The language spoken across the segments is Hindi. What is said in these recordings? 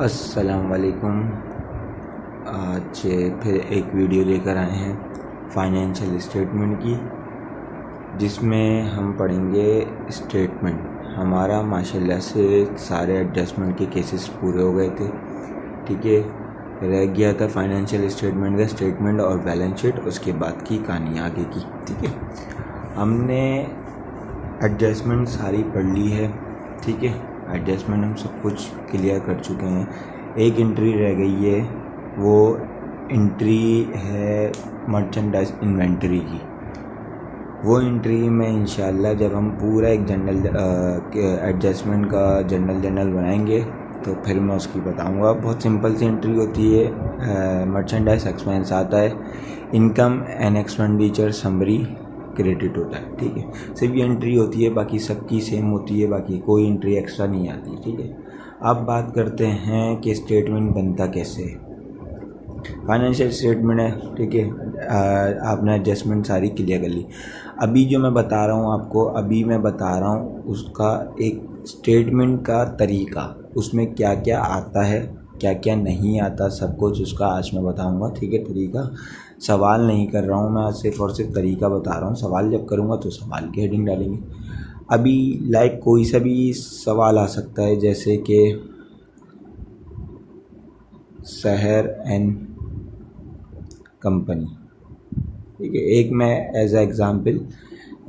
अस्सलाम वालेकुम। आज फिर एक वीडियो लेकर आए हैं फाइनेंशियल स्टेटमेंट की, जिसमें हम पढ़ेंगे स्टेटमेंट। हमारा माशाल्लाह से सारे एडजस्टमेंट के केसेस पूरे हो गए थे, ठीक है। रह गया था फाइनेंशियल स्टेटमेंट का स्टेटमेंट और बैलेंस शीट, उसके बाद की कहानी आगे की, ठीक है। हमने एडजस्टमेंट सारी पढ़ ली है, ठीक है। एडजस्टमेंट हम सब कुछ क्लियर कर चुके हैं। एक एंट्री रह गई है, वो एंट्री है मर्चेंडाइज इन्वेंटरी की। वो एंट्री में इंशाल्लाह जब हम पूरा एक जनरल एडजस्टमेंट का जनरल बनाएंगे तो फिर मैं उसकी बताऊंगा। बहुत सिंपल सी एंट्री होती है। मर्चेंडाइज एक्सपेंस आता है, income and expenditure summary credit होता है, ठीक है। सिर्फ ये एंट्री होती है, बाकी सबकी सेम होती है, बाकी कोई एंट्री एक्स्ट्रा नहीं आती, ठीक है। अब बात करते हैं कि स्टेटमेंट बनता कैसे है। फाइनेंशियल स्टेटमेंट है, ठीक है। आपने एडजस्टमेंट सारी क्लियर कर ली। अभी जो मैं बता रहा हूँ आपको, अभी मैं बता रहा हूँ उसका एक स्टेटमेंट का तरीका, उसमें क्या क्या आता है क्या क्या नहीं आता, सब कुछ उसका आज मैं बताऊंगा, ठीक है। तरीका, सवाल नहीं कर रहा हूँ मैं, आज सिर्फ और सिर्फ तरीका बता रहा हूँ। सवाल जब करूँगा तो सवाल की हेडिंग डालेंगे। अभी लाइक कोई सा भी सवाल आ सकता है, जैसे कि शहर एंड कंपनी, ठीक है। एक मैं एज ए एग्ज़ाम्पल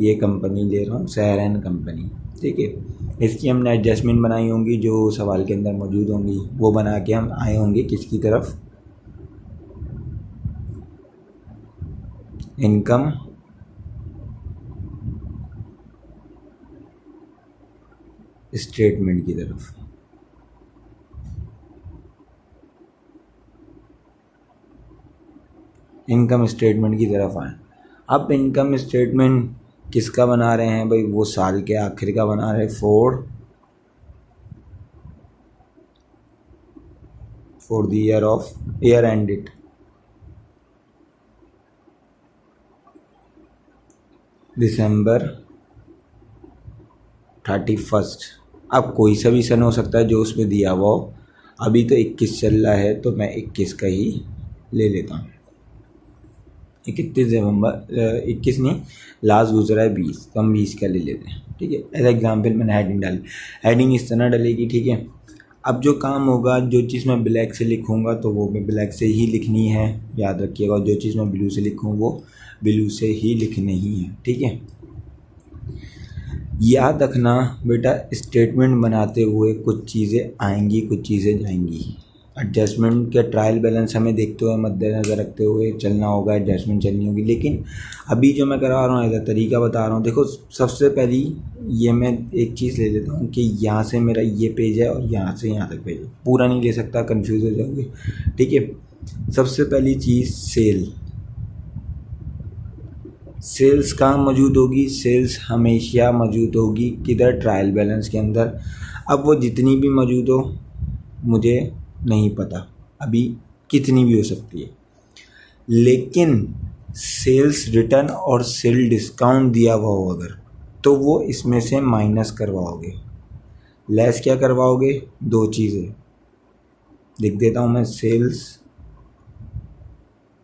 ये कंपनी ले रहा हूँ, शहर एंड कंपनी, ठीक है। इसकी हमने एडजस्टमेंट बनाई होंगी, जो सवाल के अंदर मौजूद होंगी वो बना के हम आए होंगे किसकी तरफ, इनकम स्टेटमेंट की तरफ। इनकम स्टेटमेंट की तरफ आए। अब इनकम स्टेटमेंट किसका बना रहे हैं भाई, वो साल के आखिर का बना रहे, फॉर द ईयर एंडेड दिसंबर 31। अब कोई सा भी सन हो सकता है जो उसमें दिया हुआ हो। अभी तो 21 चल रहा है तो मैं 21 का ही ले लेता हूँ। 31 नवंबर, 21 नहीं, लास्ट गुजरा है 20, तो हम 20 का ले लेते हैं, ठीक है। एज एग्जाम्पल मैंने हेडिंग डाली, हेडिंग इस तरह डलेगी, ठीक है। अब जो काम होगा, जो चीज़ मैं ब्लैक से लिखूँगा तो वो मैं ब्लैक से ही लिखनी है, याद रखिएगा। जो चीज़ मैं ब्लू से लिखूँ वो ब्लू से ही लिखनी ही है, ठीक है। याद रखना बेटा, स्टेटमेंट बनाते हुए कुछ चीज़ें आएंगी, कुछ चीज़ें जाएंगी। एडजस्टमेंट के ट्रायल बैलेंस हमें देखते हुए, मद्देनज़र रखते हुए चलना होगा, एडजस्टमेंट चलनी होगी। लेकिन अभी जो मैं करवा रहा हूँ ऐसा तरीका बता रहा हूँ। देखो, सबसे पहली ये मैं एक चीज़ ले लेता हूँ कि यहाँ से मेरा ये पेज है और यहाँ से यहाँ तक पेज है, पूरा नहीं ले सकता, कन्फ्यूज़ हो जाओगे, ठीक है। सबसे पहली चीज़ सेल्स कहाँ मौजूद होगी, सेल्स हमेशा मौजूद होगी किधर, ट्रायल बैलेंस के अंदर। अब वो जितनी भी मौजूद हो मुझे नहीं पता, अभी कितनी भी हो सकती है, लेकिन सेल्स रिटर्न और सेल डिस्काउंट दिया हुआ हो अगर, तो वो इसमें से माइनस करवाओगे। लेस क्या करवाओगे, दो चीज़ें लिख देता हूँ मैं, sales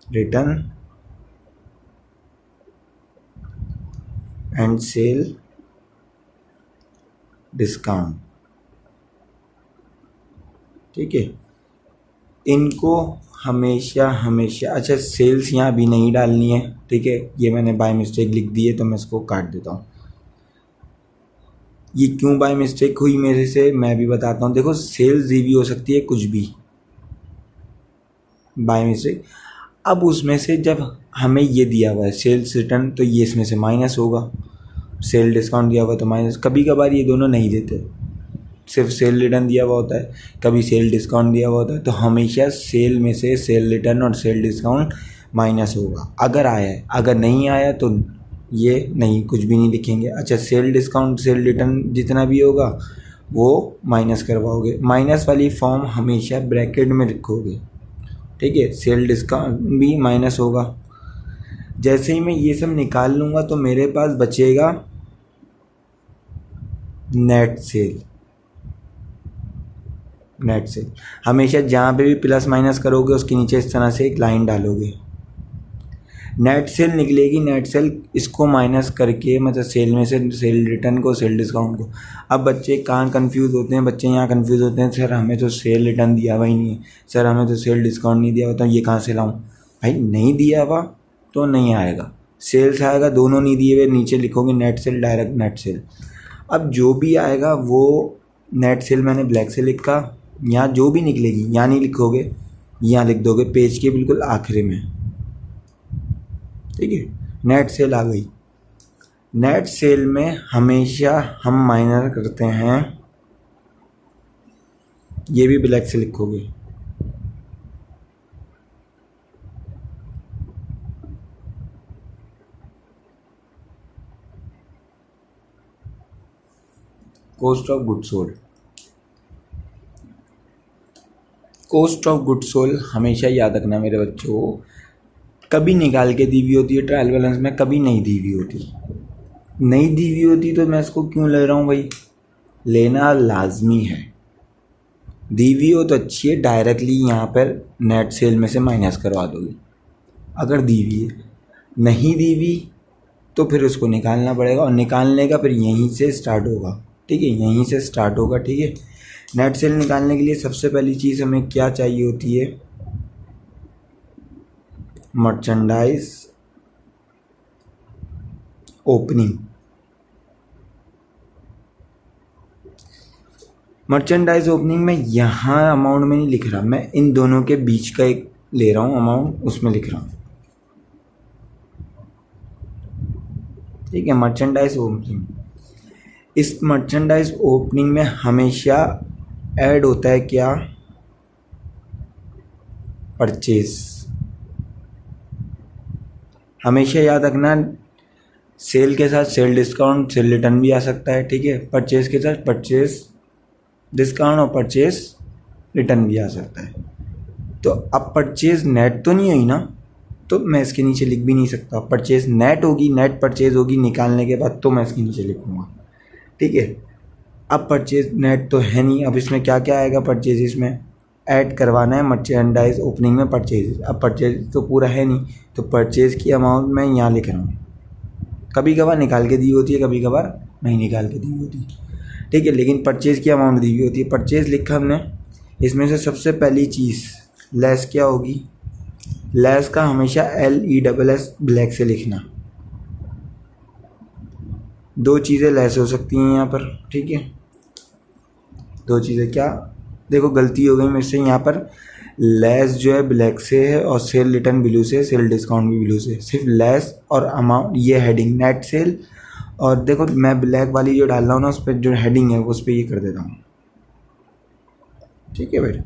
return and sale discount, ठीक है। इनको हमेशा अच्छा, सेल्स यहाँ भी नहीं डालनी है, ठीक है। ये मैंने बाय मिस्टेक लिख दी है तो मैं इसको काट देता हूँ। ये क्यों बाय मिस्टेक हुई मेरे से, मैं भी बताता हूँ। देखो, सेल्स भी हो सकती है, कुछ भी बाय मिस्टेक। अब उसमें से जब हमें ये दिया हुआ है सेल्स रिटर्न, तो ये इसमें से माइनस होगा। सेल डिस्काउंट दिया हुआ है तो माइनस। कभी कभार ये दोनों नहीं देते, सिर्फ सेल रिटर्न दिया हुआ होता है, कभी सेल डिस्काउंट दिया हुआ होता है, तो हमेशा सेल में से सेल रिटर्न और सेल डिस्काउंट माइनस होगा अगर आया है। अगर नहीं आया तो ये नहीं, कुछ भी नहीं लिखेंगे। अच्छा, सेल डिस्काउंट सेल रिटर्न जितना भी होगा वो माइनस करवाओगे। माइनस वाली फॉर्म हमेशा ब्रैकेट में लिखोगे, ठीक है। सेल डिस्काउंट भी माइनस होगा। जैसे ही मैं ये सब निकाल लूँगा तो मेरे पास बचेगा नेट सेल, नेट सेल। हमेशा जहाँ पे भी प्लस माइनस करोगे उसके नीचे इस तरह से एक लाइन डालोगे, नेट सेल निकलेगी। नेट सेल इसको माइनस करके मतलब सेल में से सेल रिटर्न को, सेल डिस्काउंट को। अब बच्चे कहाँ कंफ्यूज होते हैं, बच्चे यहाँ कंफ्यूज होते हैं, सर हमें तो सेल रिटर्न दिया हुआ ही नहीं है, सर हमें तो सेल डिस्काउंट नहीं दिया हुआ, तो ये कहाँ से लाऊं। भाई नहीं दिया हुआ तो नहीं आएगा, सेल्स आएगा, दोनों नहीं दिए हुए नीचे लिखोगे net cell, direct net cell. अब जो भी आएगा वो नेट सेल मैंने ब्लैक से लिखा, यहाँ जो भी निकलेगी यहाँ नहीं लिखोगे, यहाँ लिख दोगे पेज के बिल्कुल आखिरी में, ठीक है। नेट सेल आ गई। नेट सेल में हमेशा हम माइनर करते हैं, ये भी ब्लैक से लिखोगे, cost of good sold. Cost of good sold हमेशा याद रखना मेरे बच्चों, कभी निकाल के दी हुई होती है, ट्रायल बैलेंस में कभी नहीं दी हुई होती। नहीं दी हुई होती तो मैं इसको क्यों ले रहा हूँ भाई, लेना लाजमी है। दी हुई हो तो अच्छी है, डायरेक्टली यहाँ पर नेट सेल में से माइनस करवा दोगे। अगर दी हुई है, नहीं दी हुई तो फिर उसको निकालना पड़ेगा, और निकालने का फिर यहीं से स्टार्ट होगा, ठीक है, यहीं से स्टार्ट होगा, ठीक है। नेट सेल निकालने के लिए सबसे पहली चीज़ हमें क्या चाहिए होती है, मर्चेंडाइज ओपनिंग। मर्चेंडाइज ओपनिंग में यहाँ अमाउंट में नहीं लिख रहा, मैं इन दोनों के बीच का एक ले रहा हूँ अमाउंट, उसमें लिख रहा हूँ, ठीक है। मर्चेंडाइज ओपनिंग, इस मर्चेंडाइज ओपनिंग में हमेशा ऐड होता है क्या, परचेज। हमेशा याद रखना सेल के साथ सेल डिस्काउंट, सेल रिटर्न भी आ सकता है, ठीक है। परचेज के साथ परचेज डिस्काउंट और परचेज रिटर्न भी आ सकता है। तो अब परचेज नेट तो नहीं हुई ना, तो मैं इसके नीचे लिख भी नहीं सकता। परचेज नेट होगी, नेट परचेज होगी निकालने के बाद, तो मैं इसके नीचे लिखूँगा, ठीक है। अब परचेज नेट तो है नहीं, अब इसमें क्या क्या आएगा, परचेज इसमें ऐड करवाना है मर्चेंडाइज ओपनिंग में परचेज। अब परचेज तो पूरा है नहीं, तो परचेज की अमाउंट मैं यहाँ लिख रहा हूँ। कभी कभार निकाल के दी होती है, कभी कभार नहीं निकाल के दी होती, ठीक है, लेकिन परचेज की अमाउंट दी हुई होती है। परचेज लिखा हमने, इसमें से सबसे पहली चीज़ लेस क्या होगी, लेस का हमेशा LESS ब्लैक से लिखना। दो चीज़ें लेस हो सकती हैं यहाँ पर, ठीक है, दो चीज़ें क्या, देखो गलती हो गई मेरे से, यहाँ पर लेस जो है ब्लैक से है और सेल रिटर्न ब्लू से, सेल डिस्काउंट भी ब्लू से। सिर्फ लेस और अमाउंट, ये हेडिंग नेट सेल, और देखो मैं ब्लैक वाली जो डाल रहा हूँ ना, उस पर जो हेडिंग है उस पर ये कर देता हूँ, ठीक है बेटा।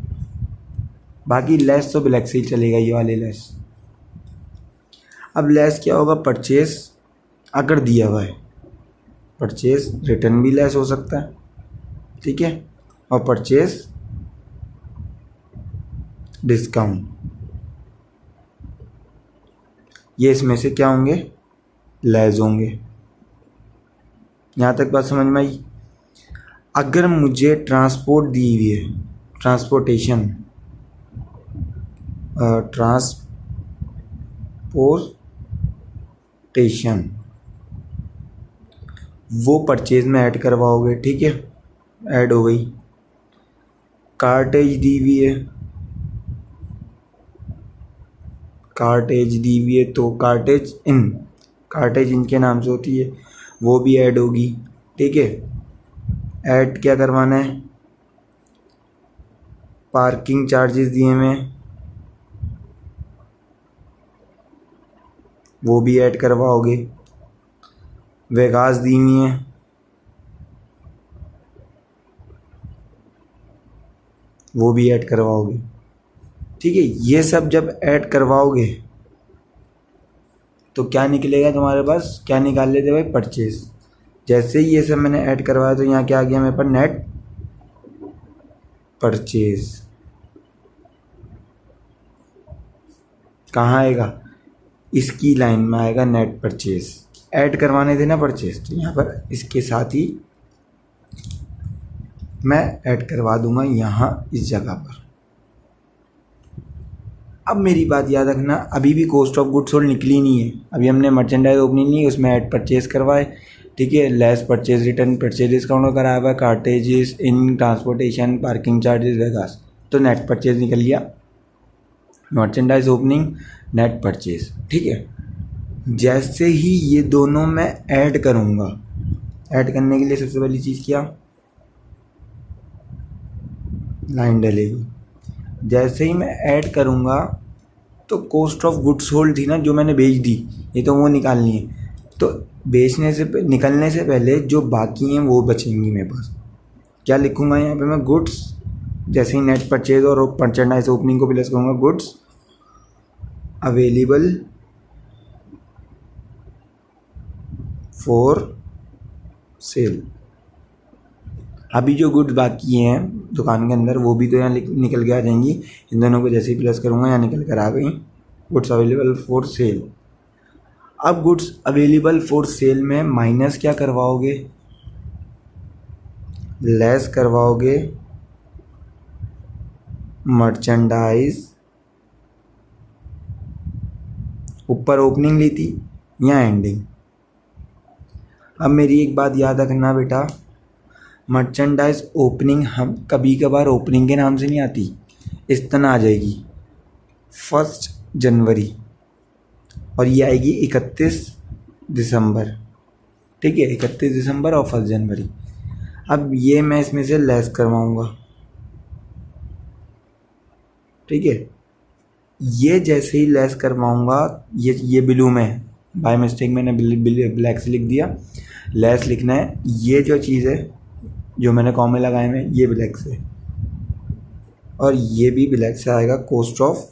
बाकी लेस तो ब्लैक से ही चलेगा, ये वाले लेस। अब लेस क्या होगा, परचेज अगर दिया हुआ है, परचेज रिटर्न भी लेस हो सकता है, ठीक है, और परचेज डिस्काउंट, ये इसमें से क्या होंगे, लेस होंगे। यहाँ तक बात समझ में आई। अगर मुझे ट्रांसपोर्ट दी हुई है, ट्रांसपोर्टेशन, ट्रांसपोर्टेशन वो परचेज में ऐड करवाओगे, ठीक है, ऐड हो गई। कार्टेज दी हुई है, कार्टेज दी हुई है तो कार्टेज इन के नाम से होती है, वो भी ऐड होगी, ठीक है। ऐड क्या करवाना है, पार्किंग चार्जेस दिए हुए वो भी ऐड करवाओगे, वेगास दी हुई है वो भी ऐड करवाओगे, ठीक है। ये सब जब ऐड करवाओगे तो क्या निकलेगा तुम्हारे पास, क्या निकाल लेते भाई, परचेज। जैसे ही ये सब मैंने ऐड करवाया तो यहाँ क्या आ गया मेरे पास, नेट परचेज। कहाँ आएगा, इसकी लाइन में आएगा नेट परचेज। ऐड करवाने थे ना परचेज, तो यहाँ पर इसके साथ ही मैं ऐड करवा दूंगा यहाँ इस जगह पर। अब मेरी बात याद रखना, अभी भी कॉस्ट ऑफ गुड्स सोल्ड निकली नहीं है, अभी हमने मर्चेंडाइज ओपनिंग नहीं, उसमें ऐड परचेज करवाए, ठीक है, less purchase return purchase discount कराया हुआ, cartages in transportation parking charges वेगास, तो नेट परचेज निकल गया, मर्चेंडाइज ओपनिंग नेट परचेज, ठीक है। जैसे ही ये दोनों मैं ऐड करूँगा, ऐड करने के लिए सबसे पहली चीज़ क्या, लाइन डलेगी। जैसे ही मैं ऐड करूँगा तो कॉस्ट ऑफ गुड्स सोल्ड थी ना जो मैंने बेच दी, ये तो वो निकालनी है, तो बेचने से निकलने से पहले जो बाकी हैं वो बचेंगी मेरे पास। क्या लिखूँगा यहाँ पे मैं, गुड्स, जैसे ही नेट परचेज और मर्चेंडाइज ओपनिंग को प्लस करूँगा, गुड्स अवेलेबल फॉर सेल। अभी जो गुड्स बाकी हैं दुकान के अंदर वो भी तो यहाँ निकल के आ जाएंगी, इन दोनों को जैसे ही प्लस करूँगा यहाँ निकल कर आ गई, गुड्स अवेलेबल फॉर सेल। अब गुड्स अवेलेबल फॉर सेल में माइनस क्या करवाओगे, लेस करवाओगे मर्चेंडाइज, ऊपर ओपनिंग ली थी यहाँ एंडिंग। अब मेरी एक बात याद रखना बेटा, मर्चेंडाइज ओपनिंग हम कभी कभार ओपनिंग के नाम से नहीं आती, इस तरह आ जाएगी 1 जनवरी और ये आएगी 31 दिसंबर, ठीक है, 31 दिसंबर और 1 जनवरी। अब ये मैं इसमें से लेस करवाऊँगा, ठीक है, ये जैसे ही लेस करवाऊँगा, ये ब्लू में है, बाय मिस्टेक मैंने ब्लैक से लिख दिया, लेस लिखना है, ये जो चीज़ है जो मैंने कॉमे लगाए में ये ब्लैक से और ये भी ब्लैक से आएगा, कॉस्ट ऑफ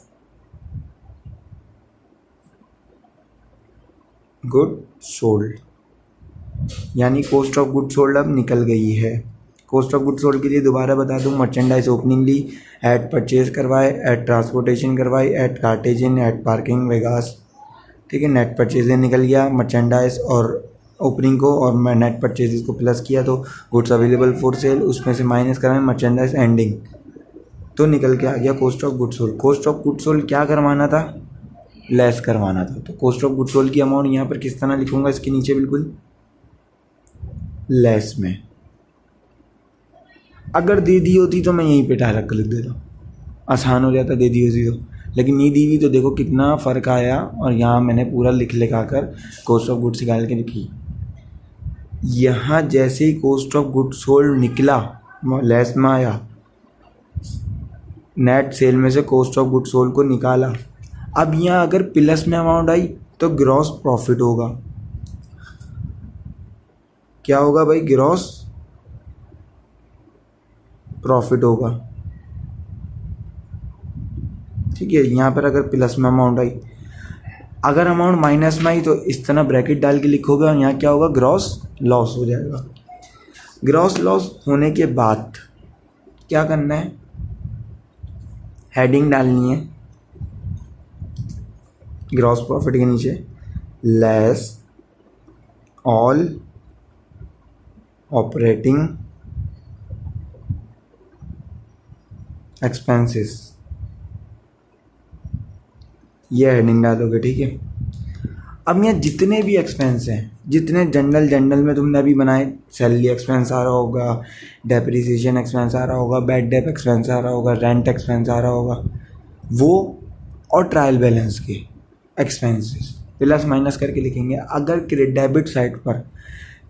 गुड सोल्ड, यानी कॉस्ट ऑफ गुड सोल्ड अब निकल गई है। कॉस्ट ऑफ गुड सोल्ड के लिए दोबारा बता दूं, मर्चेंडाइज ओपनिंग ली, एट परचेज करवाए, एट ट्रांसपोर्टेशन करवाई, एट कार्टेजिन, एट पार्किंग वेगास, ठीक है, नेट परचेज निकल गया मर्चेंडाइज और ओपनिंग को, और मैं नेट परचेज को प्लस किया तो गुड्स अवेलेबल फॉर सेल, उसमें से माइनस कराएं मर्चेंडाइज एंडिंग, तो निकल के आ गया cost of good sold. Cost of good sold क्या करवाना था, लेस करवाना था, तो कॉस्ट ऑफ गुड सोल्ड की अमाउंट यहाँ पर किस तरह लिखूंगा, इसके नीचे बिल्कुल लेस में। अगर दे दी होती तो मैं यहीं पे डायरेक्ट लिख देता, आसान हो जाता, दे दी होती तो, लेकिन नहीं दी हुई तो देखो कितना फ़र्क आया, और यहाँ मैंने पूरा लिखा कर कॉस्ट ऑफ गुड्स निकाल के लिखी। यहाँ जैसे ही कॉस्ट ऑफ गुड सोल्ड निकला लेस में आया, नेट सेल में से कॉस्ट ऑफ गुड सोल्ड को निकाला, अब यहाँ अगर प्लस में अमाउंट आई तो ग्रॉस प्रॉफिट होगा। क्या होगा भाई, ग्रॉस प्रॉफिट होगा, ठीक है। यहाँ पर अगर प्लस में अमाउंट आई, अगर अमाउंट माइनस में आई तो इस तरह ब्रैकेट डाल के लिखोगे और यहाँ क्या होगा, ग्रॉस लॉस हो जाएगा। ग्रॉस लॉस होने के बाद क्या करना है, हेडिंग डालनी है ग्रॉस प्रॉफिट के नीचे, लेस ऑल ऑपरेटिंग एक्सपेंसेस, ये हेडिंग डालोगे, ठीक है। अब यहाँ जितने भी एक्सपेंस हैं, जितने जनरल में तुमने अभी बनाए, सैलरी एक्सपेंस आ रहा होगा, डेप्रिसिएशन एक्सपेंस आ रहा होगा, बैड डेप एक्सपेंस आ रहा होगा, रेंट एक्सपेंस आ रहा होगा, वो और ट्रायल बैलेंस के एक्सपेंसेस प्लस माइनस करके लिखेंगे। अगर डेबिट साइड पर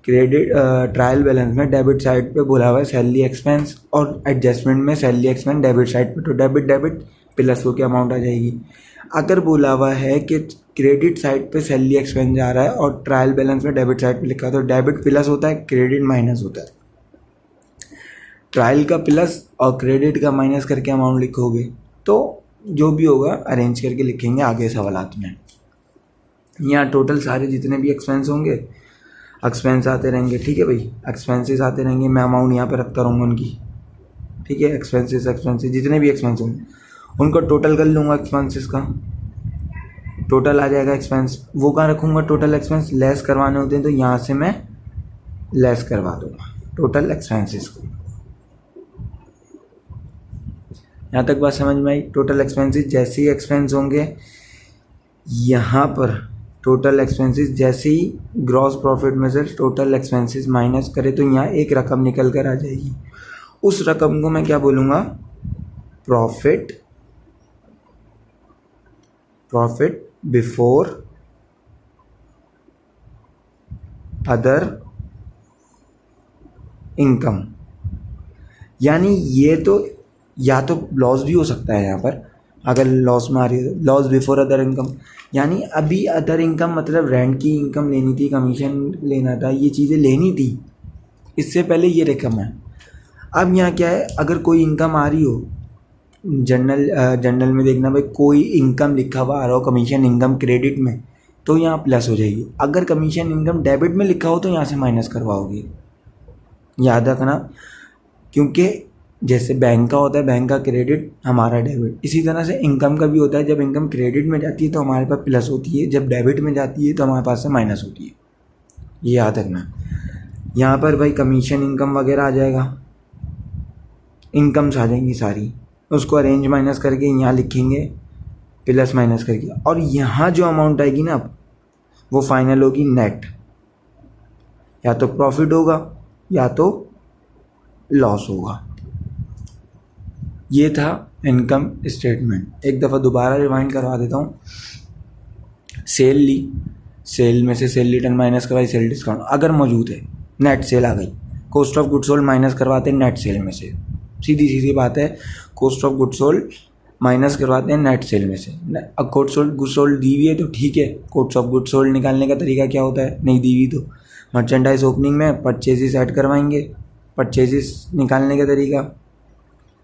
क्रेडिट ट्रायल बैलेंस में डेबिट साइड पे बोला हुआ है सैलरी एक्सपेंस और एडजस्टमेंट में सैलरी एक्सपेंस डेबिट साइड पे, तो डेबिट प्लस हो के अमाउंट आ जाएगी। अगर बोला हुआ है कि क्रेडिट साइड पे सैलरी एक्सपेंस जा रहा है और ट्रायल बैलेंस में डेबिट साइड पे लिखा है, तो डेबिट प्लस होता है, क्रेडिट माइनस होता है। ट्रायल का प्लस और क्रेडिट का माइनस करके अमाउंट लिखोगे तो जो भी होगा अरेंज करके लिखेंगे आगे सवालात में। यहाँ टोटल सारे जितने भी एक्सपेंस होंगे, एक्सपेंस आते रहेंगे, ठीक है भाई, एक्सपेंसेस आते रहेंगे, मैं अमाउंट यहाँ पर रखता रहूँगा उनकी, ठीक है। एक्सपेंसेस जितने भी एक्सपेंस होंगे उनको टोटल कर लूँगा, एक्सपेंसेस का टोटल आ जाएगा एक्सपेंस। वो कहाँ रखूँगा, टोटल एक्सपेंस लेस करवाने होते हैं तो यहाँ से मैं लेस करवा दूँगा टोटल एक्सपेंसेस को, यहाँ तक बात समझ में आई। टोटल एक्सपेंसेस जैसे ही एक्सपेंस होंगे यहाँ पर, टोटल एक्सपेंसेस जैसे ही ग्रॉस प्रॉफिट में से टोटल एक्सपेंसेस माइनस करें तो यहाँ एक रकम निकल कर आ जाएगी। उस रकम को मैं क्या बोलूँगा, प्रॉफिट बिफोर अदर इनकम। यानी ये तो या तो लॉस भी हो सकता है यहाँ पर, अगर लॉस में आ रही है तो लॉस बिफोर अदर इनकम। यानी अभी अदर इनकम मतलब रेंट की इनकम लेनी थी, कमीशन लेना था, ये चीज़ें लेनी थी, इससे पहले ये रकम है। अब यहाँ क्या है, अगर कोई इनकम आ रही हो, जनरल में देखना भाई, कोई इनकम लिखा हुआ आ रहा हो कमीशन इनकम क्रेडिट में, तो यहाँ प्लस हो जाएगी। अगर कमीशन इनकम डेबिट में लिखा हो तो यहाँ से माइनस करवाओगे, याद रखना। क्योंकि जैसे बैंक का होता है, बैंक का क्रेडिट, हमारा डेबिट, इसी तरह से इनकम का भी होता है। जब इनकम क्रेडिट में जाती है तो हमारे पास प्लस होती है, जब डेबिट में जाती है तो हमारे पास से माइनस होती है, ये याद रखना। यहाँ पर भाई कमीशन इनकम वगैरह आ जाएगा, इनकम्स आ जाएंगी सारी, उसको अरेंज माइनस करके यहाँ लिखेंगे प्लस माइनस करके, और यहाँ जो अमाउंट आएगी ना वो फाइनल होगी नेट, या तो प्रॉफिट होगा या तो लॉस होगा। ये था इनकम स्टेटमेंट। एक दफ़ा दोबारा रिवाइंड करवा देता हूँ। सेल ली, सेल में से सेल रिटर्न माइनस करवाई, सेल डिस्काउंट अगर मौजूद है, नेट सेल आ गई। Cost of good sold minus करवाते हैं नेट सेल में से, सीधी बात है। Cost of good sold minus करवाते हैं नेट सेल में से। अब कॉस्ट ऑफ गुड सोल्ड दी हुई है तो ठीक है, कॉस्ट ऑफ गुड सोल्ड निकालने का तरीका क्या होता है, नहीं दी हुई तो मर्चेंडाइज ओपनिंग में परचेजेस ऐड करवाएंगे। परचेजेस निकालने का तरीका,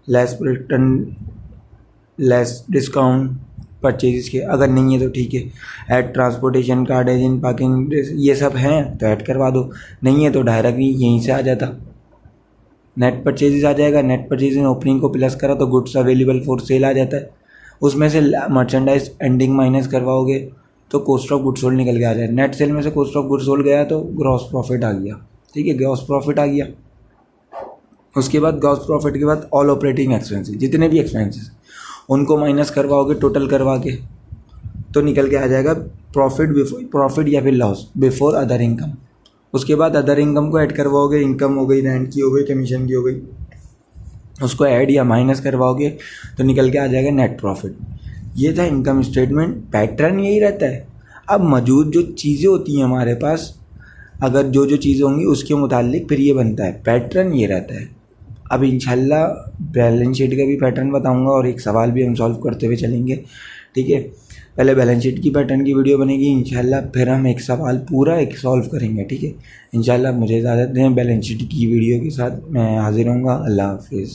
less return less discount purchases के, अगर नहीं है तो ठीक है, add transportation card, agent, parking, ये सब हैं तो ऐड करवा दो, नहीं है तो डायरेक्टली यहीं से आ जाता, नेट परचेजेस आ जाएगा। नेट परचेज इन ओपनिंग को प्लस करा तो गुड्स अवेलेबल फॉर सेल आ जाता है, उसमें से मर्चेंडाइज एंडिंग माइनस करवाओगे तो कॉस्ट ऑफ गुड्स सोल्ड निकल के आ जाए। नेट सेल में से कॉस्ट ऑफ गुड्स सोल्ड गया तो ग्रॉस प्रॉफिट आ गया, ठीक है, ग्रॉस प्रॉफिट आ गया। उसके बाद ग्रॉस प्रॉफिट के बाद ऑल ऑपरेटिंग एक्सपेंसेस, जितने भी एक्सपेंसेस उनको माइनस करवाओगे टोटल करवा के, तो निकल के आ जाएगा प्रॉफिट या फिर लॉस बिफोर अदर इनकम। उसके बाद अदर इनकम को ऐड करवाओगे, इनकम हो गई, रेंट की हो गई, कमीशन की हो गई, उसको ऐड या माइनस करवाओगे तो निकल के आ जाएगा नेट प्रॉफिट। ये था इनकम स्टेटमेंट। पैटर्न यही रहता है। अब मौजूद जो चीज़ें होती हैं हमारे पास, अगर जो चीज़ें होंगी उसके मुतालिक फिर ये बनता है, पैटर्न ये रहता है। अब इंशाल्लाह बैलेंस शीट का भी पैटर्न बताऊंगा और एक सवाल भी हम सॉल्व करते हुए चलेंगे, ठीक है। पहले बैलेंस शीट की पैटर्न की वीडियो बनेगी इंशाल्लाह, फिर हम एक सवाल पूरा एक सॉल्व करेंगे, ठीक है। इंशाल्लाह मुझे इजाज़त दें, बैलेंस शीट की वीडियो के साथ मैं हाजिर होऊंगा। अल्लाह हाफिज़।